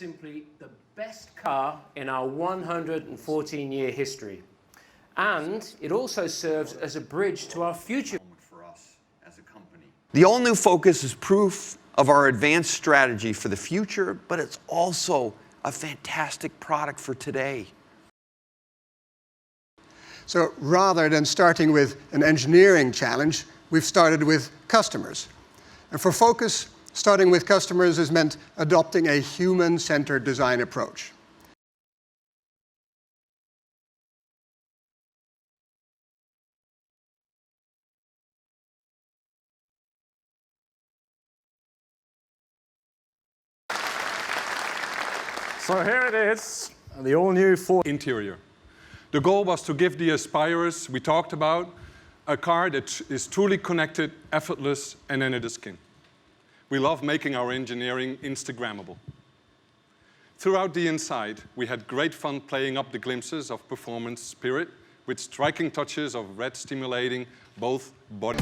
simply the best car in our 114-year history. And it also serves as a bridge to our future. For us as a company. The all-new Focus is proof of our advanced strategy for the future, but it's also a fantastic product for today. So rather than starting with an engineering challenge, we've started with customers. And for Focus, starting with customers has meant adopting a human-centered design approach. So here it is, the all-new Ford interior. The goal was to give the aspirers we talked about a car that is truly connected, effortless, and under the skin. We love making our engineering Instagrammable. Throughout the inside, we had great fun playing up the glimpses of performance spirit with striking touches of red stimulating both body.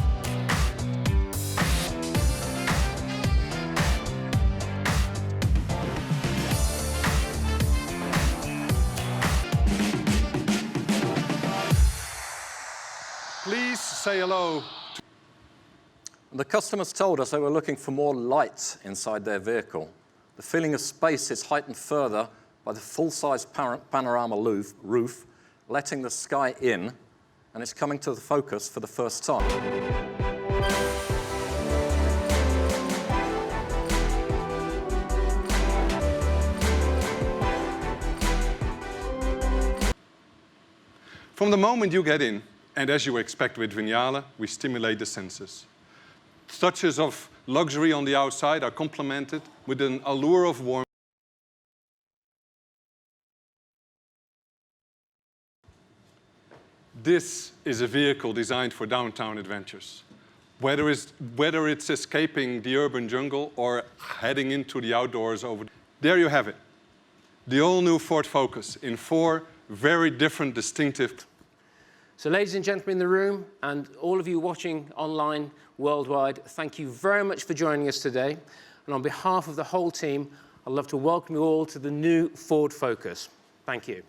Please say hello. The customers told us they were looking for more light inside their vehicle. The feeling of space is heightened further by the full-size panorama roof, letting the sky in, and it's coming to the Focus for the first time. From the moment you get in, and as you expect with Vignale, we stimulate the senses. Touches of luxury on the outside are complemented with an allure of warmth. This is a vehicle designed for downtown adventures. Whether it's escaping the urban jungle or heading into the outdoors there you have it. The all-new Ford Focus in 4 very different, distinctive. So ladies and gentlemen in the room, and all of you watching online worldwide, thank you very much for joining us today. And on behalf of the whole team, I'd love to welcome you all to the new Ford Focus. Thank you.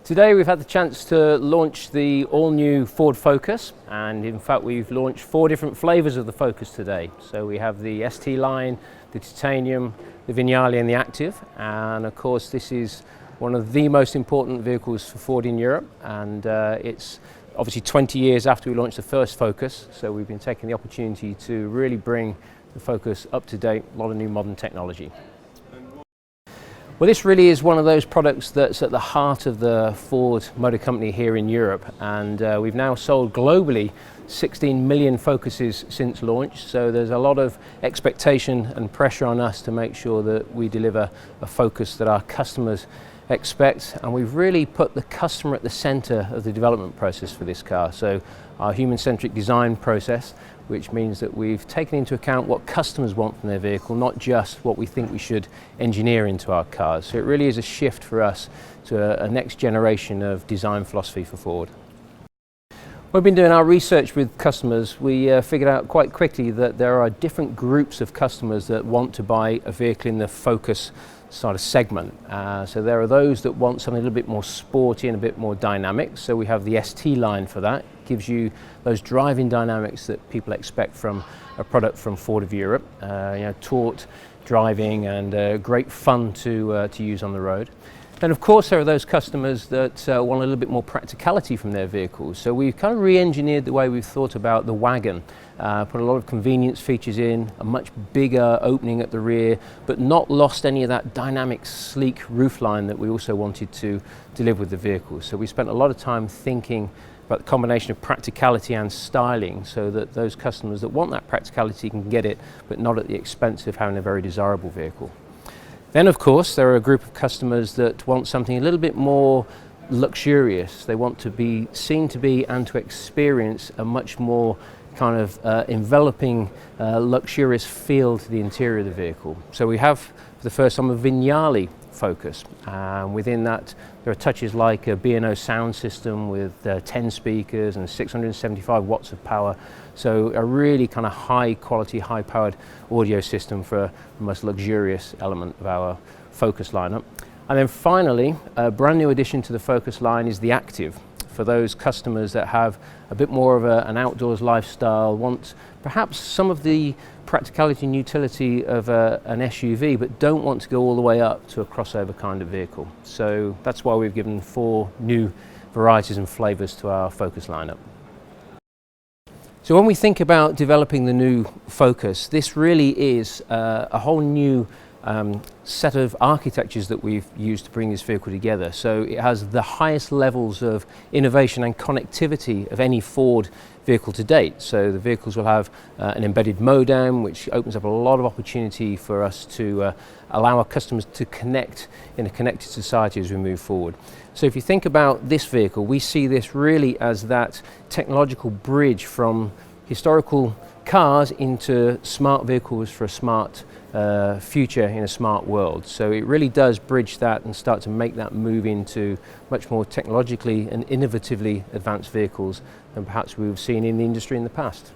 Today we've had the chance to launch the all-new Ford Focus, and in fact we've launched 4 different flavors of the Focus today. So we have the ST line, the Titanium, the Vignale and the Active, and of course this is one of the most important vehicles for Ford in Europe, and it's obviously 20 years after we launched the first Focus, so we've been taking the opportunity to really bring the Focus up to date, a lot of new modern technology. Well, this really is one of those products that's at the heart of the Ford Motor Company here in Europe, and we've now sold globally 16 million Focuses since launch, so there's a lot of expectation and pressure on us to make sure that we deliver a Focus that our customers expect, and we've really put the customer at the center of the development process for this car. So our human-centric design process, which means that we've taken into account what customers want from their vehicle, not just what we think we should engineer into our cars. So it really is a shift for us to a next generation of design philosophy for Ford. We've been doing our research with customers. We figured out quite quickly that there are different groups of customers that want to buy a vehicle in the Focus sort of segment. So there are those that want something a little bit more sporty and a bit more dynamic. So we have the ST line for that. It gives you those driving dynamics that people expect from a product from Ford of Europe. Taut driving and great fun to use on the road. And of course there are those customers that want a little bit more practicality from their vehicles. So we've kind of re-engineered the way we've thought about the wagon. Put a lot of convenience features in, a much bigger opening at the rear, but not lost any of that dynamic, sleek roofline that we also wanted to deliver with the vehicle. So we spent a lot of time thinking about the combination of practicality and styling so that those customers that want that practicality can get it, but not at the expense of having a very desirable vehicle. Then of course there are a group of customers that want something a little bit more luxurious. They want to be seen to be and to experience a much more kind of enveloping, luxurious feel to the interior of the vehicle. So we have for the first time a Vignale Focus. Within that, there are touches like a B&O sound system with 10 speakers and 675 watts of power. So a really kind of high quality, high powered audio system for the most luxurious element of our Focus lineup. And then finally, a brand new addition to the Focus line is the Active. For those customers that have a bit more of an outdoors lifestyle, want perhaps some of the practicality and utility of an SUV, but don't want to go all the way up to a crossover kind of vehicle. So that's why we've given 4 new varieties and flavors to our Focus lineup. So when we think about developing the new Focus, this really is a whole new set of architectures that we've used to bring this vehicle together. So it has the highest levels of innovation and connectivity of any Ford vehicle to date. So the vehicles will have an embedded modem, which opens up a lot of opportunity for us to allow our customers to connect in a connected society as we move forward. So if you think about this vehicle, we see this really as that technological bridge from historical cars into smart vehicles for a smart future in a smart world. So it really does bridge that and start to make that move into much more technologically and innovatively advanced vehicles than perhaps we've seen in the industry in the past.